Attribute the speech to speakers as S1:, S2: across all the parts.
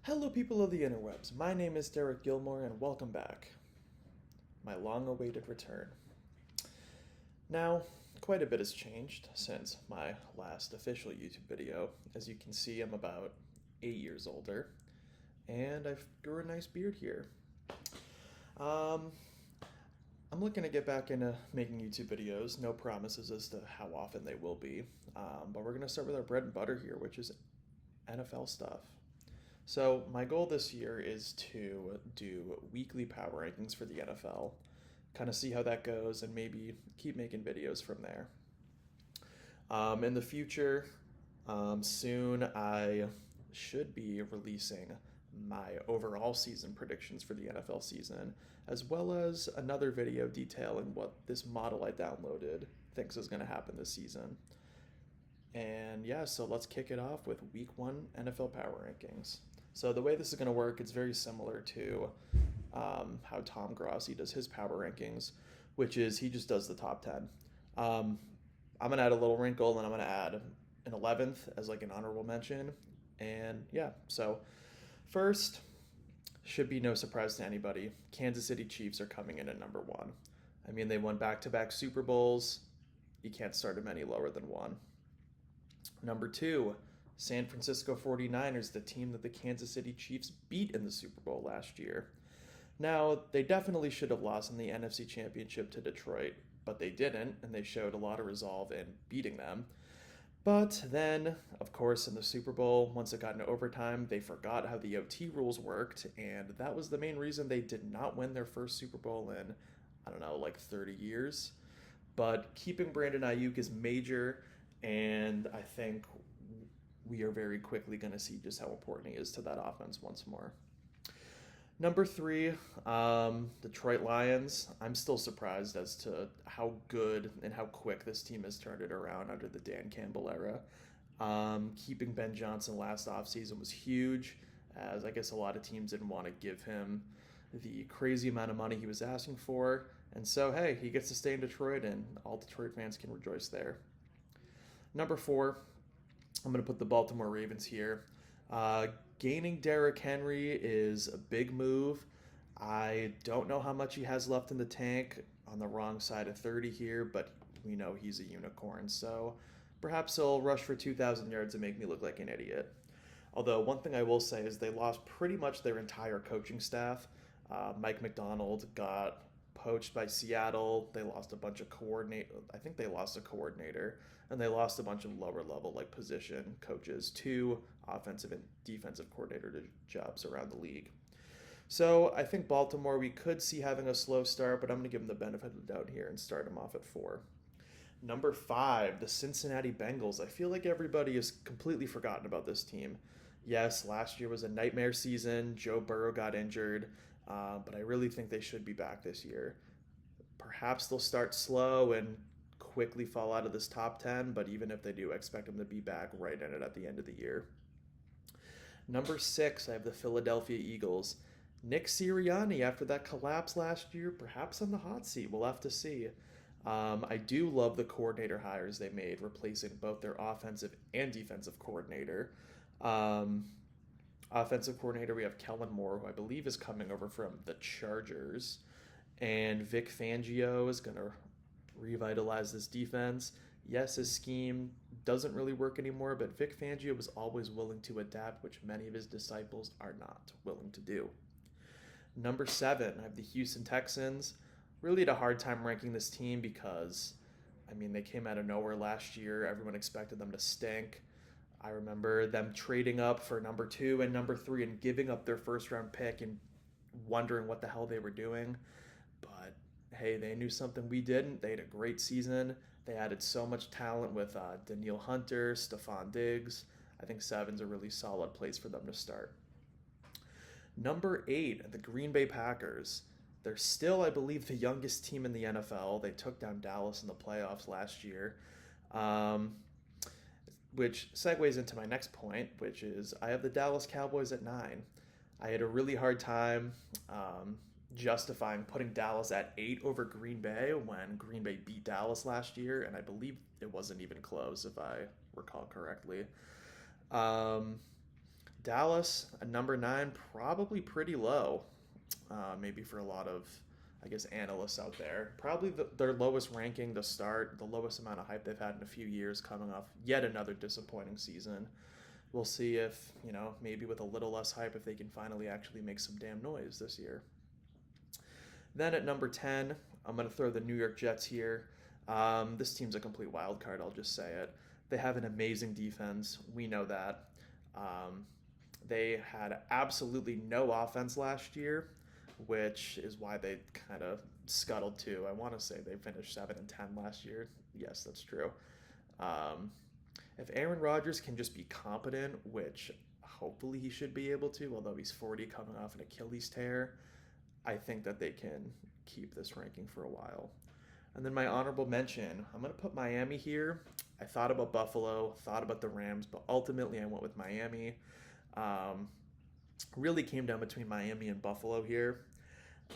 S1: Hello, people of the interwebs. My name is Derek Gilmore, and welcome back. My long awaited return. Now, quite a bit has changed since my last official YouTube video. As you can see, I'm about 8 years older, and I've grew a nice beard here. Um, I'm looking to get back into making YouTube videos. No promises as to how often they will be, but we're going to start with our bread and butter here, which is NFL stuff. So, my goal this year is to do weekly power rankings for the NFL, kind of see how that goes, and maybe keep making videos from there. In the future, soon I should be releasing my overall season predictions for the NFL season, as well as another video detailing what this model I downloaded thinks is going to happen this season. And yeah, so let's kick it off with week one NFL power rankings. So the way this is going to work, it's very similar to how Tom Grossi does his power rankings, which is he just does the top 10. I'm going to add a little wrinkle, and I'm going to add an 11th as like an honorable mention. And yeah, so first, should be no surprise to anybody, Kansas City Chiefs are coming in at number one. I mean, they won back-to-back Super Bowls. You can't start them any lower than one. Number two, San Francisco 49ers, the team that the Kansas City Chiefs beat in the Super Bowl last year. Now, they definitely should have lost in the NFC Championship to Detroit, but they didn't, and they showed a lot of resolve in beating them. But then, of course, in the Super Bowl, once it got into overtime, they forgot how the OT rules worked, and that was the main reason they did not win their first Super Bowl in, I don't know, like 30 years. But keeping Brandon Ayuk is major, and I think we are very quickly going to see just how important he is to that offense once more. Number three, Detroit Lions. I'm still surprised as to how good and how quick this team has turned it around under the Dan Campbell era. Keeping Ben Johnson last offseason was huge, as I guess a lot of teams didn't want to give him the crazy amount of money he was asking for. And so, hey, he gets to stay in Detroit, and all Detroit fans can rejoice there. Number four, I'm going to put the Baltimore Ravens here. Gaining Derrick Henry is a big move. I don't know how much he has left in the tank, on the wrong side of 30 here, but we know he's a unicorn, so perhaps he'll rush for 2,000 yards and make me look like an idiot. Although, one thing I will say is they lost pretty much their entire coaching staff. Mike McDonald got poached by Seattle. They lost a bunch of coordinate. I think they lost a coordinator, and they lost a bunch of lower level like position coaches to offensive and defensive coordinator jobs around the league. So I think Baltimore we could see having a slow start, but I'm going to give them the benefit of the doubt here and start them off at four. Number five, the Cincinnati Bengals. I feel like everybody has completely forgotten about this team. Yes, last year was a nightmare season. Joe Burrow got injured, but I really think they should be back this year. Perhaps they'll start slow and quickly fall out of this top 10, but even if they do, I expect them to be back right in it at the end of the year. Number six, I have the Philadelphia Eagles. Nick Sirianni, after that collapse last year, perhaps on the hot seat. We'll have to see. I do love the coordinator hires they made, replacing both their offensive and defensive coordinator. Offensive coordinator, we have Kellen Moore, who I believe is coming over from the Chargers. And Vic Fangio is going to revitalize this defense. Yes, his scheme doesn't really work anymore, but Vic Fangio was always willing to adapt, which many of his disciples are not willing to do. Number seven, I have the Houston Texans. Really had a hard time ranking this team because, I mean, they came out of nowhere last year. Everyone expected them to stink. I remember them trading up for number two and number three and giving up their first round pick and wondering what the hell they were doing. But hey, they knew something we didn't. They had a great season. They added so much talent with Danielle Hunter, Stephon Diggs. I think seven's a really solid place for them to start. Number eight, the Green Bay Packers. They're still, I believe, the youngest team in the NFL. They took down Dallas in the playoffs last year. Which segues into my next point, which is I have the Dallas Cowboys at nine. I had a really hard time justifying putting Dallas at 8 over Green Bay when Green Bay beat Dallas last year, and I believe it wasn't even close if I recall correctly. Dallas, at number 9, probably pretty low. Maybe for a lot of, I guess, analysts out there. Probably their lowest ranking to start, the lowest amount of hype they've had in a few years, coming off yet another disappointing season. We'll see if, maybe with a little less hype, if they can finally actually make some damn noise this year. Then at number 10, I'm going to throw the New York Jets here. This team's a complete wild card, I'll just say it. They have an amazing defense. We know that. They had absolutely no offense last year, which is why they kind of scuttled too. I want to say they finished 7-10 last year. Yes, that's true. If Aaron Rodgers can just be competent, which hopefully he should be able to, although he's 40 coming off an Achilles tear, I think that they can keep this ranking for a while. And then my honorable mention, I'm going to put Miami here. I thought about Buffalo, thought about the Rams, but ultimately I went with Miami. Really came down between Miami and Buffalo here.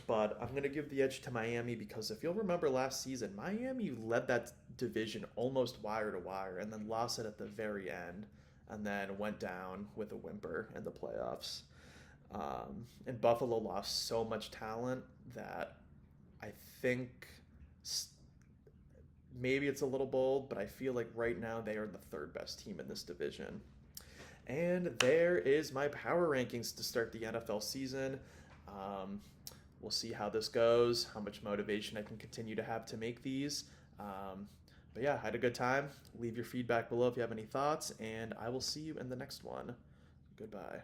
S1: But I'm going to give the edge to Miami because if you'll remember last season, Miami led that division almost wire to wire and then lost it at the very end and then went down with a whimper in the playoffs. And Buffalo lost so much talent that I think maybe it's a little bold, but I feel like right now they are the third best team in this division. And there is my power rankings to start the NFL season. We'll see how this goes, how much motivation I can continue to have to make these. But yeah, I had a good time. Leave your feedback below if you have any thoughts, and I will see you in the next one. Goodbye.